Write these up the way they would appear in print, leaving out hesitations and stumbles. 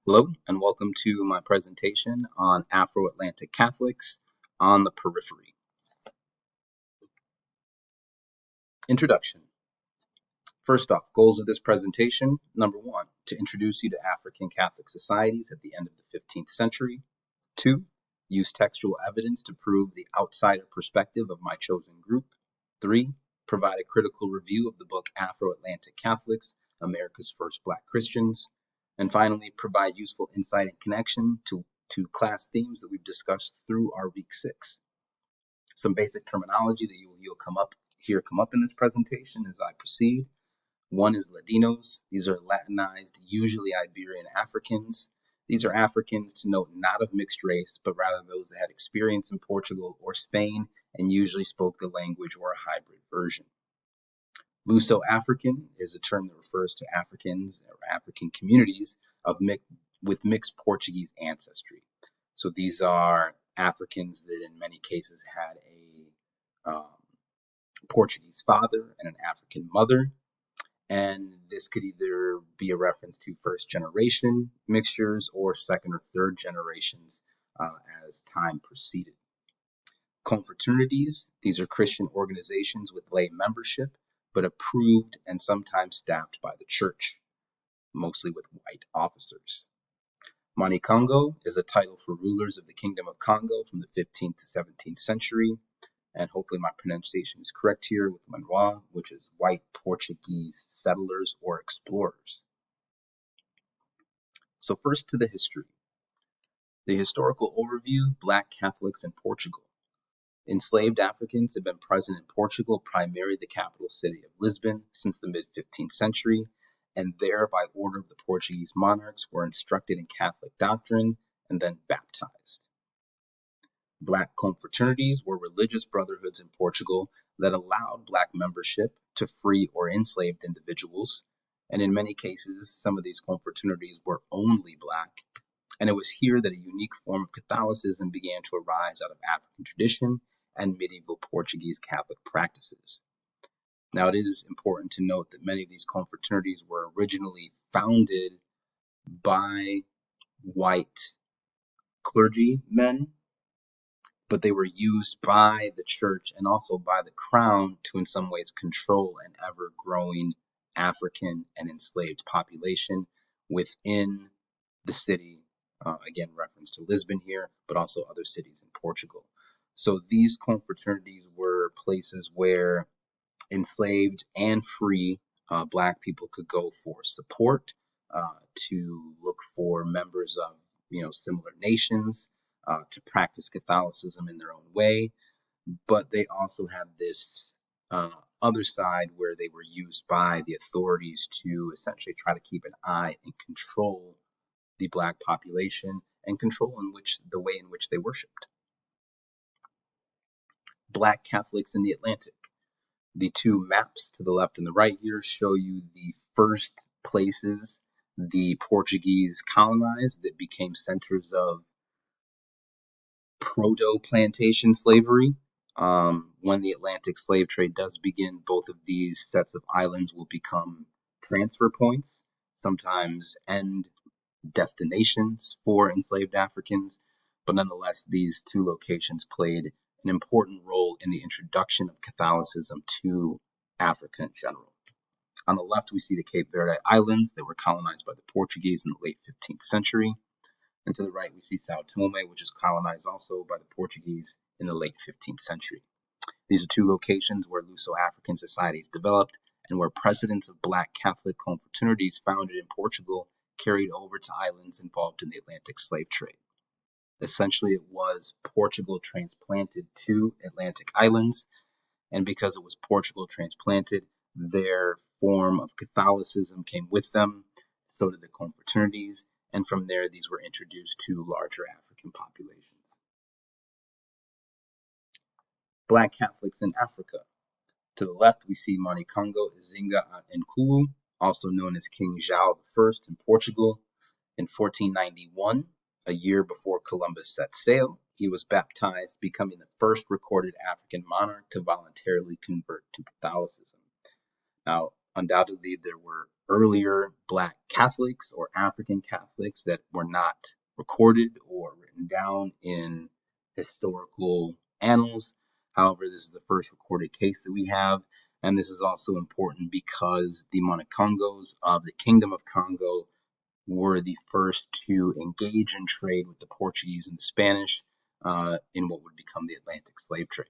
Hello, and welcome to my presentation on Afro-Atlantic Catholics on the Periphery. Introduction. First off, goals of this presentation. Number 1, to introduce you to African Catholic societies at the end of the 15th century. 2, use textual evidence to prove the outsider perspective of my chosen group. 3, provide a critical review of the book Afro-Atlantic Catholics, America's First Black Christians. And finally, provide useful insight and connection to class themes that we've discussed through our week 6. Some basic terminology that you'll come up in this presentation as I proceed. 1 is Ladinos. These are Latinized, usually Iberian Africans. These are Africans, to note, not of mixed race, but rather those that had experience in Portugal or Spain and usually spoke the language or a hybrid version. Luso-African is a term that refers to Africans or African communities with mixed Portuguese ancestry. So these are Africans that in many cases had a Portuguese father and an African mother. And this could either be a reference to first generation mixtures or second or third generations as time proceeded. Confraternities, these are Christian organizations with lay membership, but approved and sometimes staffed by the church, mostly with white officers. Mani Congo is a title for rulers of the Kingdom of Congo from the 15th to 17th century. And hopefully my pronunciation is correct here with Manoa, which is white Portuguese settlers or explorers. So first to the history. The historical overview, Black Catholics in Portugal. Enslaved Africans have been present in Portugal, primarily the capital city of Lisbon, since the mid-15th century, and there, by order of the Portuguese monarchs, were instructed in Catholic doctrine and then baptized. Black confraternities were religious brotherhoods in Portugal that allowed Black membership to free or enslaved individuals, and in many cases, some of these confraternities were only Black, and it was here that a unique form of Catholicism began to arise out of African tradition and medieval Portuguese Catholic practices. Now, it is important to note that many of these confraternities were originally founded by white clergymen, but they were used by the church and also by the crown to in some ways control an ever-growing African and enslaved population within the city, again reference to Lisbon here, but also other cities in Portugal. So these confraternities were places where enslaved and free Black people could go for support, to look for members of similar nations, to practice Catholicism in their own way, but they also had this other side where they were used by the authorities to essentially try to keep an eye and control the Black population and control the way in which they worshipped. Black Catholics in the Atlantic. The two maps to the left and the right here show you the first places the Portuguese colonized that became centers of proto-plantation slavery. When the Atlantic slave trade does begin, both of these sets of islands will become transfer points, sometimes end destinations for enslaved Africans, but nonetheless, these two locations played an important role in the introduction of Catholicism to Africa in general. On the left, we see the Cape Verde Islands that were colonized by the Portuguese in the late 15th century. And to the right, we see Sao Tome, which is colonized also by the Portuguese in the late 15th century. These are two locations where Luso-African societies developed and where precedents of Black Catholic confraternities founded in Portugal carried over to islands involved in the Atlantic slave trade. Essentially, it was Portugal transplanted to Atlantic islands, and because it was Portugal transplanted, their form of Catholicism came with them, so did the confraternities, and from there, these were introduced to larger African populations. Black Catholics in Africa. To the left, we see Mani Congo Izinga Nkulu, also known as King João I in Portugal. In 1491, a year before Columbus set sail, he was baptized, becoming the first recorded African monarch to voluntarily convert to Catholicism. Now, Undoubtedly, there were earlier Black Catholics or African Catholics that were not recorded or written down in historical annals. However, this is the first recorded case that we have, and this is also important because the Monacongos of the Kingdom of Congo were the first to engage in trade with the Portuguese and the Spanish in what would become the Atlantic slave trade.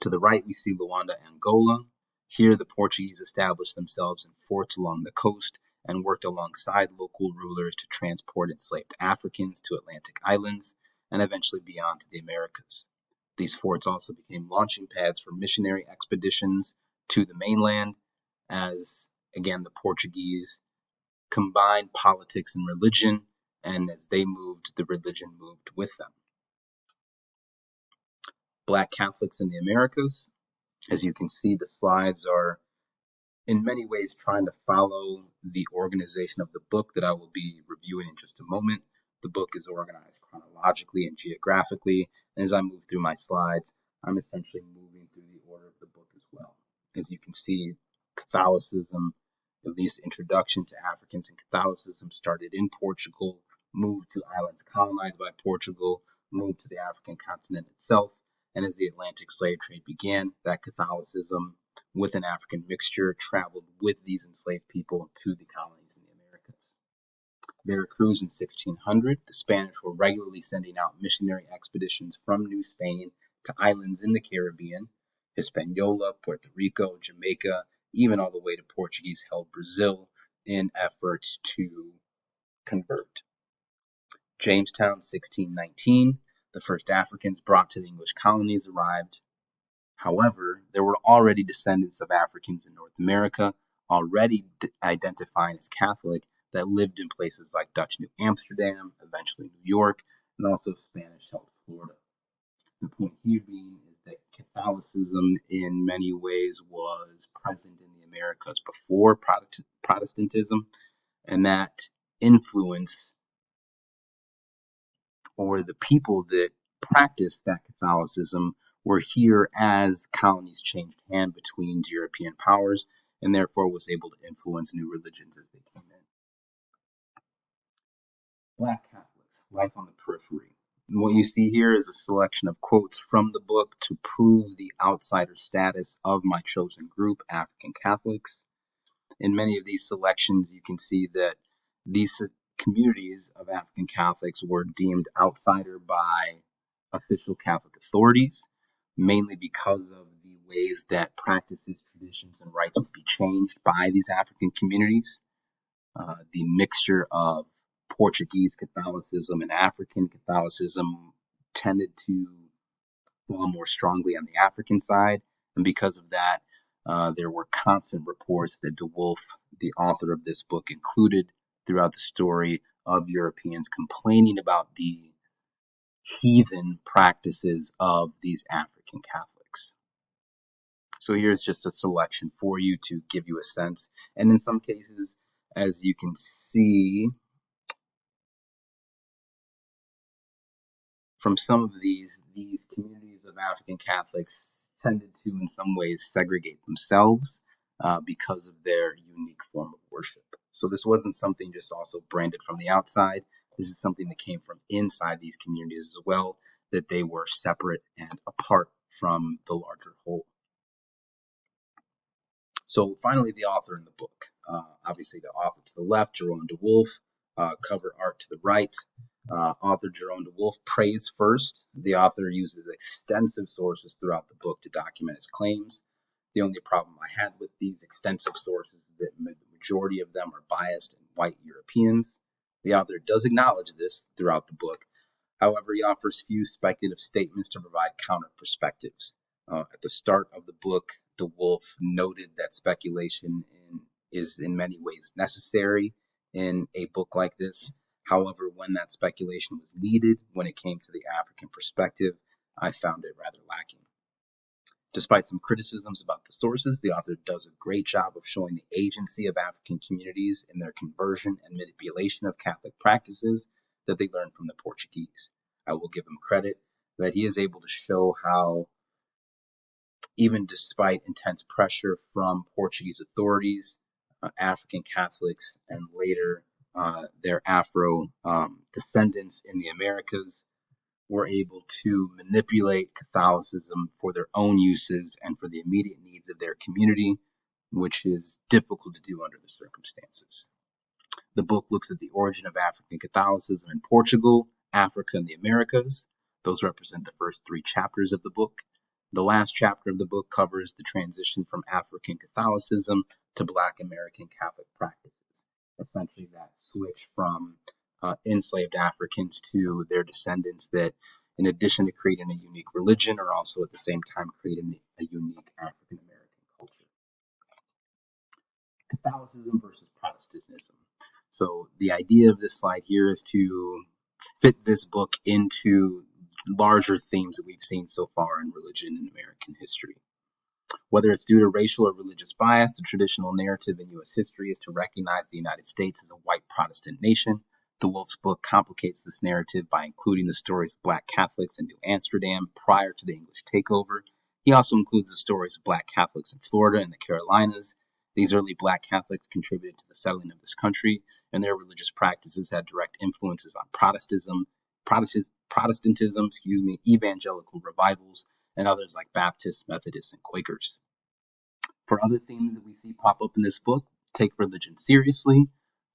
To the right, we see Luanda, Angola. Here, the Portuguese established themselves in forts along the coast and worked alongside local rulers to transport enslaved Africans to Atlantic islands and eventually beyond to the Americas. These forts also became launching pads for missionary expeditions to the mainland, as, again, the Portuguese combined politics and religion, and as they moved, the religion moved with them. Black Catholics in the Americas. As you can see, the slides are in many ways trying to follow the organization of the book that I will be reviewing in just a moment. The book is organized chronologically and geographically, and as I move through my slides, I'm essentially moving through the order of the book as well. As you can see, Catholicism, at least introduction to Africans in Catholicism, started in Portugal, moved to islands colonized by Portugal, moved to the African continent itself, and as the Atlantic slave trade began, that Catholicism with an African mixture traveled with these enslaved people to the colonies in the Americas. Veracruz in 1600, the Spanish were regularly sending out missionary expeditions from New Spain to islands in the Caribbean, Hispaniola, Puerto Rico, Jamaica, even all the way to Portuguese-held Brazil in efforts to convert. Jamestown, 1619, the first Africans brought to the English colonies arrived. However, there were already descendants of Africans in North America, already identifying as Catholic, that lived in places like Dutch New Amsterdam, eventually New York, and also Spanish-held Florida. The point here being is that Catholicism in many ways was present in the Americas before Protestantism, and that influence, or the people that practiced that Catholicism, were here as colonies changed hand between European powers, and therefore was able to influence new religions as they came in. Black Catholics, life on the periphery. And what you see here is a selection of quotes from the book to prove the outsider status of my chosen group, African Catholics. In many of these selections, you can see that these communities of African Catholics were deemed outsider by official Catholic authorities, mainly because of the ways that practices, traditions, and rites would be changed by these African communities. The mixture of Portuguese Catholicism and African Catholicism tended to fall more strongly on the African side, and because of that, there were constant reports that de Wolf, the author of this book, included throughout the story of Europeans complaining about the heathen practices of these African Catholics. So here's just a selection for you to give you a sense. And in some cases, as you can see from some of these communities of African Catholics tended to, in some ways, segregate themselves because of their unique form of worship. So this wasn't something just also branded from the outside. This is something that came from inside these communities as well, that they were separate and apart from the larger whole. So finally, the author in the book. Obviously, the author to the left, Jerome de Wolf, cover art to the right. Author Jerome de Wolf, praise first. The author uses extensive sources throughout the book to document his claims. The only problem I had with these extensive sources is that the majority of them are biased and white Europeans. The author does acknowledge this throughout the book. However, he offers few speculative statements to provide counter perspectives. At the start of the book, de Wolf noted that speculation is in many ways necessary in a book like this. However, when that speculation was needed, when it came to the African perspective, I found it rather lacking. Despite some criticisms about the sources, the author does a great job of showing the agency of African communities in their conversion and manipulation of Catholic practices that they learned from the Portuguese. I will give him credit that he is able to show how even despite intense pressure from Portuguese authorities, African Catholics, and later their Afro descendants in the Americas were able to manipulate Catholicism for their own uses and for the immediate needs of their community, which is difficult to do under the circumstances. The book looks at the origin of African Catholicism in Portugal, Africa, and the Americas. Those represent the first 3 chapters of the book. The last chapter of the book covers the transition from African Catholicism to Black American Catholic practices. Essentially, that switch from enslaved Africans to their descendants that, in addition to creating a unique religion, are also at the same time creating a unique African American culture. Catholicism versus Protestantism. So the idea of this slide here is to fit this book into larger themes that we've seen so far in religion and American history. Whether it's due to racial or religious bias, the traditional narrative in U.S. history is to recognize the United States as a white Protestant nation. DeWolf's book complicates this narrative by including the stories of Black Catholics in New Amsterdam prior to the English takeover. He also includes the stories of Black Catholics in Florida and the Carolinas. These early Black Catholics contributed to the settling of this country, and their religious practices had direct influences on Protestantism, evangelical revivals, and others like Baptists, Methodists, and Quakers. For other themes that we see pop up in this book, take religion seriously.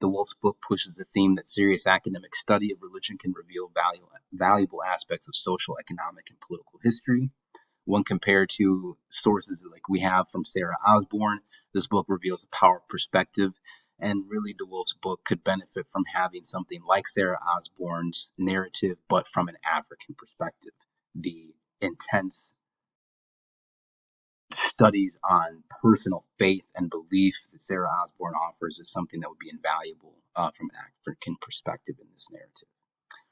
DeWolf's book pushes the theme that serious academic study of religion can reveal valuable aspects of social, economic, and political history. When compared to sources like we have from Sarah Osborne, this book reveals a powerful perspective, and really DeWolf's book could benefit from having something like Sarah Osborne's narrative, but from an African perspective. The intense studies on personal faith and belief that Sarah Osborne offers is something that would be invaluable from an African perspective in this narrative.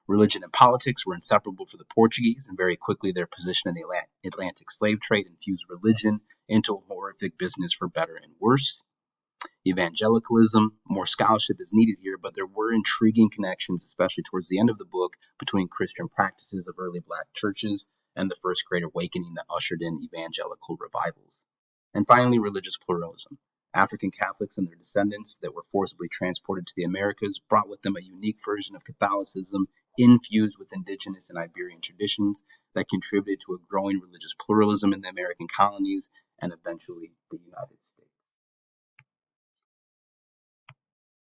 Religion and politics were inseparable for the Portuguese, and very quickly their position in the Atlantic slave trade infused religion into a horrific business for better and worse. Evangelicalism, more scholarship is needed here, but there were intriguing connections, especially towards the end of the book, between Christian practices of early Black churches and the First Great Awakening that ushered in evangelical revivals. And finally, religious pluralism. African Catholics and their descendants that were forcibly transported to the Americas brought with them a unique version of Catholicism infused with indigenous and Iberian traditions that contributed to a growing religious pluralism in the American colonies and eventually the United States.